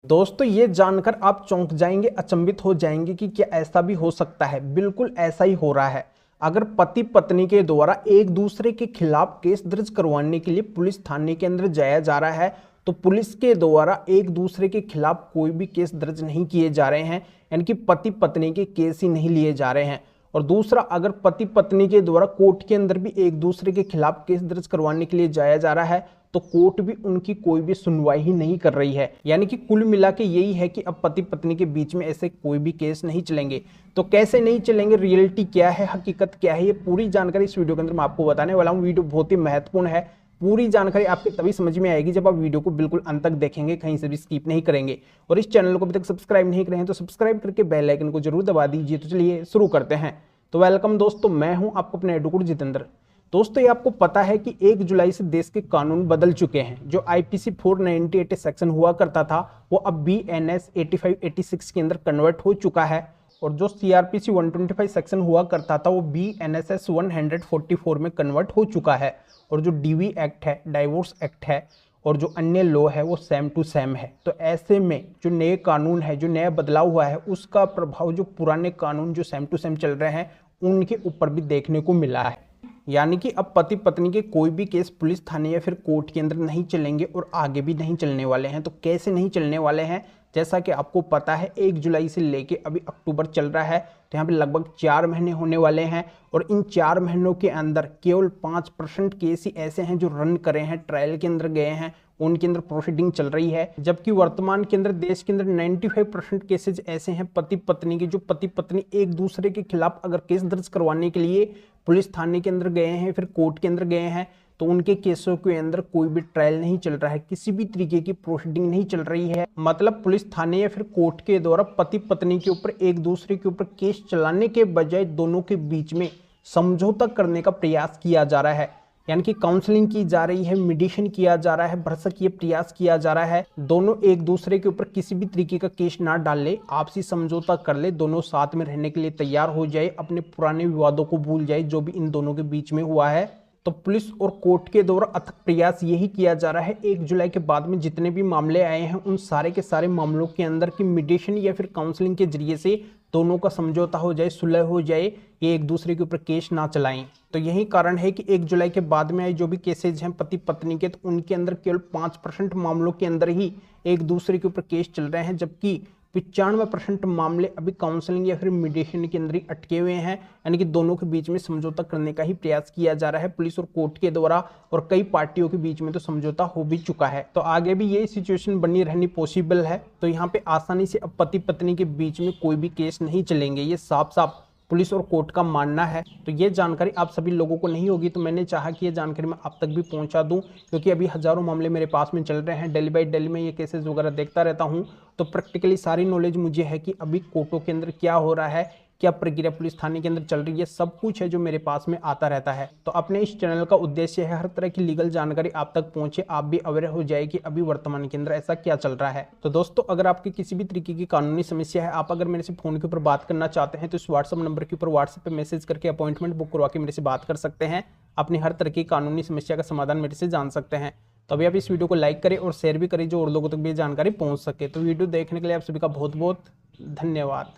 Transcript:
दोस्तों ये जानकर आप चौंक जाएंगे, अचंभित हो जाएंगे कि क्या ऐसा भी हो सकता है। बिल्कुल ऐसा ही हो रहा है। अगर पति पत्नी के द्वारा एक दूसरे के खिलाफ केस दर्ज करवाने के लिए पुलिस थाने के अंदर जाया जा रहा है तो पुलिस के द्वारा एक दूसरे के खिलाफ कोई भी केस दर्ज नहीं किए जा रहे हैं, यानी कि पति पत्नी के केस ही नहीं लिए जा रहे हैं। और दूसरा, अगर पति पत्नी के द्वारा कोर्ट के अंदर भी एक दूसरे के खिलाफ केस दर्ज करवाने के लिए जाया जा रहा है तो कोर्ट भी उनकी कोई भी सुनवाई ही नहीं कर रही है। यानी कि कुल मिला के यही है कि अब पति पत्नी के बीच में ऐसे कोई भी केस नहीं चलेंगे। तो कैसे नहीं चलेंगे, रियलिटी क्या है, हकीकत क्या है, ये पूरी जानकारी इस वीडियो के अंदर मैं आपको बताने वाला हूँ। वीडियो बहुत ही महत्वपूर्ण है। पूरी जानकारी आपके तभी समझ में आएगी जब आप वीडियो को बिल्कुल अंत तक देखेंगे, कहीं से भी स्किप नहीं करेंगे। और इस चैनल को अभी तक सब्सक्राइब नहीं करें तो सब्सक्राइब करके बेल आइकन को जरूर दबा दीजिए। तो चलिए शुरू करते हैं। तो वेलकम दोस्तों, मैं हूं आपको अपने एडवोकेट जितेंद्र। दोस्तों ये आपको पता है कि 1 जुलाई से देश के कानून बदल चुके हैं। जो आईपीसी 498 सेक्शन हुआ करता था वो अब बीएनएस 8586 के अंदर कन्वर्ट हो चुका है। और जो सीआरपीसी 125 सेक्शन हुआ करता था वो बीएनएसएस 144 में कन्वर्ट हो चुका है। और जो डीवी एक्ट है, डाइवोर्स एक्ट है और जो अन्य लॉ है वो सेम टू सेम है। तो ऐसे में जो नए कानून है, जो नया बदलाव हुआ है, उसका प्रभाव जो पुराने कानून जो सेम टू सेम चल रहे हैं उनके ऊपर भी देखने को मिला है। यानी कि अब पति पत्नी के कोई भी केस पुलिस थाने या फिर कोर्ट के अंदर नहीं चलेंगे और आगे भी नहीं चलने वाले हैं। तो कैसे नहीं चलने वाले हैं, जैसा कि आपको पता है 1 जुलाई से लेके अभी अक्टूबर चल रहा है, तो यहाँ पे लगभग 4 महीने होने वाले हैं। और इन 4 महीनों के अंदर केवल 5% केस ही ऐसे हैं जो रन करे हैं, ट्रायल के अंदर गए हैं, उनके अंदर प्रोसीडिंग चल रही है। जबकि वर्तमान के अंदर देश के अंदर 95% केसेज ऐसे हैं पति पत्नी के, जो पति पत्नी एक दूसरे के खिलाफ अगर केस दर्ज करवाने के लिए पुलिस थाने के अंदर गए हैं, फिर कोर्ट के अंदर गए हैं, तो उनके केसों के अंदर कोई भी ट्रायल नहीं चल रहा है, किसी भी तरीके की प्रोसीडिंग नहीं चल रही है। मतलब पुलिस थाने या फिर कोर्ट के द्वारा पति पत्नी के ऊपर एक दूसरे के ऊपर केस चलाने के बजाय दोनों के बीच में समझौता करने का प्रयास किया जा रहा है। यानी कि काउंसलिंग की जा रही है, मीडिएशन किया जा रहा है, भरसक ये प्रयास किया जा रहा है दोनों एक दूसरे के ऊपर किसी भी तरीके का केस ना डाल ले, आपसी समझौता कर ले, दोनों साथ में रहने के लिए तैयार हो जाए, अपने पुराने विवादों को भूल जाए जो भी इन दोनों के बीच में हुआ है। तो पुलिस और कोर्ट के द्वारा अथक प्रयास यही किया जा रहा है 1 जुलाई के बाद में जितने भी मामले आए हैं उन सारे के सारे मामलों के अंदर की मीडिएशन या फिर काउंसलिंग के जरिए से दोनों का समझौता हो जाए, सुलह हो जाए, ये एक दूसरे के ऊपर केस ना चलाएं। तो यही कारण है कि 1 जुलाई के बाद में आए जो भी केसेज हैं पति पत्नी के, तो उनके अंदर केवल 5% मामलों के अंदर ही एक दूसरे के ऊपर केस चल रहे हैं, जबकि 95% मामले अभी काउंसलिंग या फिर मीडिएशन के अंदर ही अटके हुए हैं। यानी कि दोनों के बीच में समझौता करने का ही प्रयास किया जा रहा है पुलिस और कोर्ट के द्वारा, और कई पार्टियों के बीच में तो समझौता हो भी चुका है। तो आगे भी यही सिचुएशन बनी रहनी पॉसिबल है। तो यहाँ पे आसानी से अब पति पत्नी के बीच में कोई भी केस नहीं चलेंगे, ये साफ साफ पुलिस और कोर्ट का मानना है। तो ये जानकारी आप सभी लोगों को नहीं होगी, तो मैंने चाहा कि ये जानकारी मैं आप तक भी पहुंचा दूं, क्योंकि अभी हजारों मामले मेरे पास में चल रहे हैं, डेली बाई डेली में ये केसेस वगैरह देखता रहता हूं। तो प्रैक्टिकली सारी नॉलेज मुझे है कि अभी कोर्टों के अंदर क्या हो रहा है, क्या प्रक्रिया पुलिस थाने के अंदर चल रही है, सब कुछ है जो मेरे पास में आता रहता है। तो अपने इस चैनल का उद्देश्य है हर तरह की लीगल जानकारी आप तक पहुंचे, आप भी अवेयर हो जाए कि अभी वर्तमान के अंदर ऐसा क्या चल रहा है। तो दोस्तों अगर आपकी किसी भी तरीके की कानूनी समस्या है, आप अगर मेरे से फोन के ऊपर बात करना चाहते हैं तो इस व्हाट्सएप नंबर के ऊपर व्हाट्सएप पे मैसेज करके अपॉइंटमेंट बुक करवा के मेरे से बात कर सकते हैं, अपनी हर तरह की कानूनी समस्या का समाधान मेरे से जान सकते हैं। तो अभी आप इस वीडियो को लाइक करें और शेयर भी करें जो और लोगों तक भी जानकारी पहुंच सके। तो वीडियो देखने के लिए आप सभी का बहुत बहुत धन्यवाद।